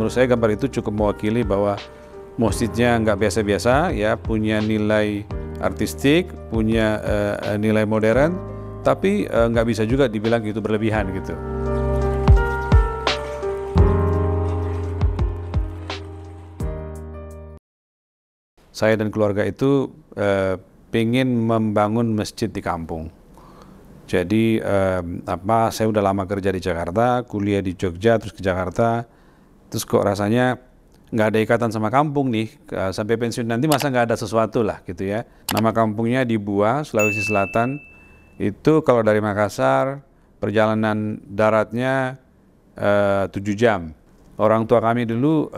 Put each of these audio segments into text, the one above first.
menurut saya gambar itu cukup mewakili bahwa masjidnya nggak biasa-biasa, ya, punya nilai artistik, punya nilai modern, tapi nggak bisa juga dibilang itu berlebihan gitu. Saya dan keluarga itu pengen membangun masjid di kampung. Jadi saya udah lama kerja di Jakarta, kuliah di Jogja, terus ke Jakarta, terus kok rasanya nggak ada ikatan sama kampung nih, sampai pensiun nanti masa nggak ada sesuatu lah gitu ya. Nama kampungnya di Buah, Sulawesi Selatan. Itu kalau dari Makassar, perjalanan daratnya 7 jam. Orang tua kami dulu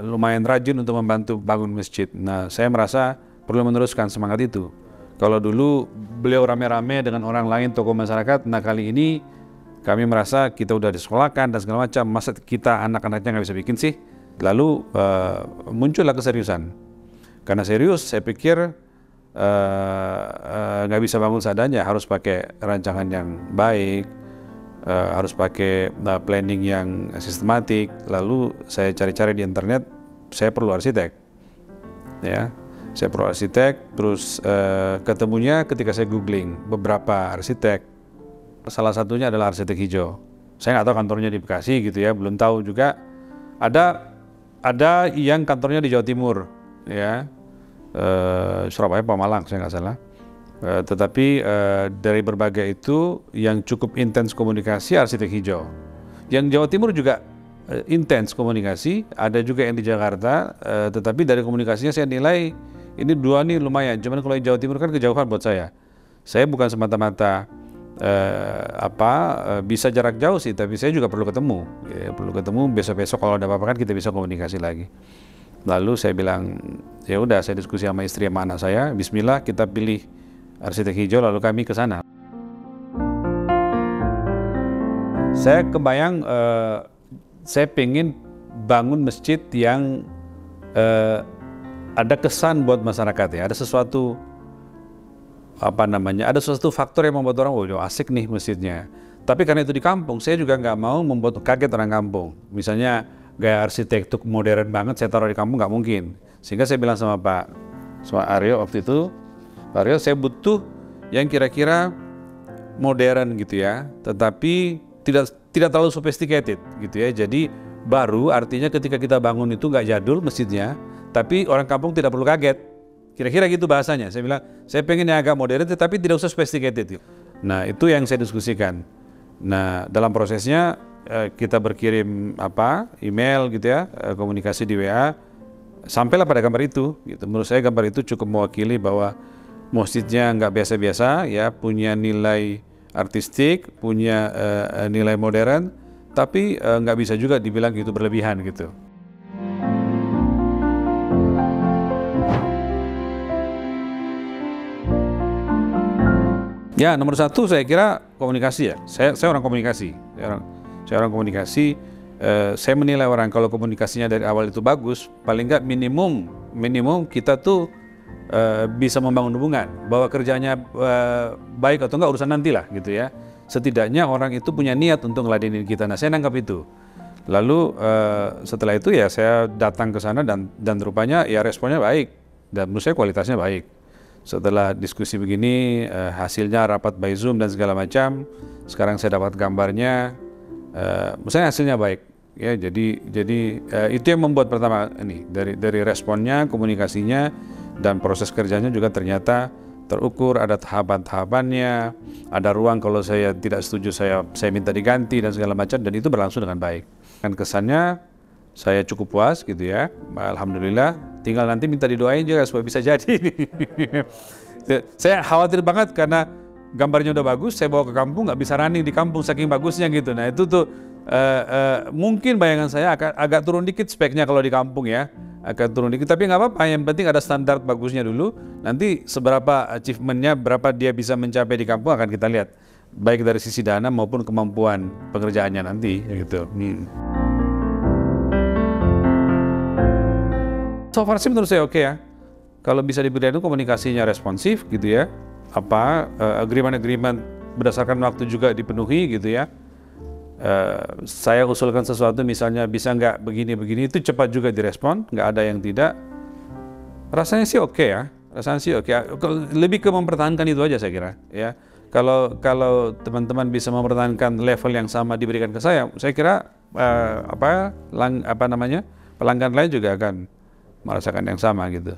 lumayan rajin untuk membantu bangun masjid. Nah, saya merasa perlu meneruskan semangat itu. Kalau dulu beliau rame-rame dengan orang lain, tokoh masyarakat, nah kali ini kami merasa kita udah disekolahkan dan segala macam, masa kita anak-anaknya nggak bisa bikin sih? Lalu muncullah keseriusan. Karena serius, saya pikir nggak bisa bangun seadanya, harus pakai rancangan yang baik, harus pakai planning yang sistematik. Lalu saya cari-cari di internet, saya perlu arsitek, ya. Saya perlu arsitek, terus ketemunya ketika saya googling beberapa arsitek. Salah satunya adalah arsitek hijau. Saya nggak tahu kantornya di Bekasi gitu ya, belum tahu juga. Ada yang kantornya di Jawa Timur, ya, Surabaya, Pemalang, saya nggak salah. Tetapi dari berbagai itu yang cukup intens komunikasi arsitek hijau. Yang Jawa Timur juga intens komunikasi, ada juga yang di Jakarta, tetapi dari komunikasinya saya nilai ini dua nih lumayan. Cuman kalau Jawa Timur kan kejauhan buat saya. Saya bukan semata-mata bisa jarak jauh sih, tapi saya juga perlu ketemu. Ya, perlu ketemu, besok-besok kalau ada apa-apa kan kita bisa komunikasi lagi. Lalu saya bilang, ya udah, saya diskusi sama istri sama anak saya, bismillah kita pilih arsitek hijau, lalu kami ke sana. Saya kebayang saya pengen bangun masjid yang ada kesan buat masyarakat, ya, ada sesuatu ada sesuatu faktor yang membuat orang, oh asik nih masjidnya. Tapi karena itu di kampung, saya juga nggak mau membuat kaget orang kampung. Misalnya gaya arsitektur modern banget saya taruh di kampung, nggak mungkin. Sehingga saya bilang sama Pak Aryo waktu itu, Pak Aryo, saya butuh yang kira-kira modern gitu ya, tetapi tidak terlalu sophisticated gitu ya. Jadi baru artinya ketika kita bangun itu nggak jadul masjidnya, tapi orang kampung tidak perlu kaget. Kira-kira gitu bahasanya. Saya bilang, saya pengen yang agak modern tetapi tidak usah sophisticated. Nah, itu yang saya diskusikan. Nah, dalam prosesnya kita berkirim email gitu ya, komunikasi di WA, sampailah pada gambar itu. Gitu. Menurut saya gambar itu cukup mewakili bahwa masjidnya nggak biasa-biasa, ya, punya nilai artistik, punya nilai modern, tapi nggak bisa juga dibilang itu berlebihan gitu. Ya, nomor satu saya kira komunikasi, ya. Saya orang komunikasi. Saya orang komunikasi. Saya menilai orang kalau komunikasinya dari awal itu bagus, paling nggak minimum kita tuh bisa membangun hubungan. Bahwa kerjanya baik atau enggak urusan nantilah gitu ya. Setidaknya orang itu punya niat untuk ngeladenin kita. Nah, saya nanggap itu. Lalu setelah itu ya saya datang ke sana dan rupanya ya responnya baik dan menurut saya kualitasnya baik. Setelah diskusi begini, hasilnya rapat by Zoom dan segala macam. Sekarang saya dapat gambarnya, misalnya hasilnya baik. Ya, jadi itu yang membuat pertama ini dari responnya, komunikasinya, dan proses kerjanya juga ternyata terukur, ada tahapan-tahapannya, ada ruang kalau saya tidak setuju saya minta diganti dan segala macam, dan itu berlangsung dengan baik. Dan kesannya saya cukup puas gitu ya, alhamdulillah. Tinggal nanti minta didoain juga supaya bisa jadi. Saya khawatir banget karena gambarnya udah bagus, saya bawa ke kampung nggak bisa running di kampung saking bagusnya gitu. Nah itu tuh mungkin bayangan saya agak turun dikit speknya kalau di kampung ya, agak turun dikit. Tapi nggak apa-apa, yang penting ada standar bagusnya dulu. Nanti seberapa achievementnya, berapa dia bisa mencapai di kampung akan kita lihat, baik dari sisi dana maupun kemampuan pengerjaannya nanti gitu. So far sih menurut saya oke ya. Kalau bisa dibilang itu komunikasinya responsif gitu ya. Agreement berdasarkan waktu juga dipenuhi gitu ya. saya usulkan sesuatu misalnya bisa nggak begini-begini, itu cepat juga direspon, nggak ada yang tidak. Rasanya sih oke ya, rasanya sih oke. Lebih ke mempertahankan itu aja saya kira ya. Kalau teman-teman bisa mempertahankan level yang sama diberikan ke saya kira pelanggan lain juga akan merasakan yang sama gitu.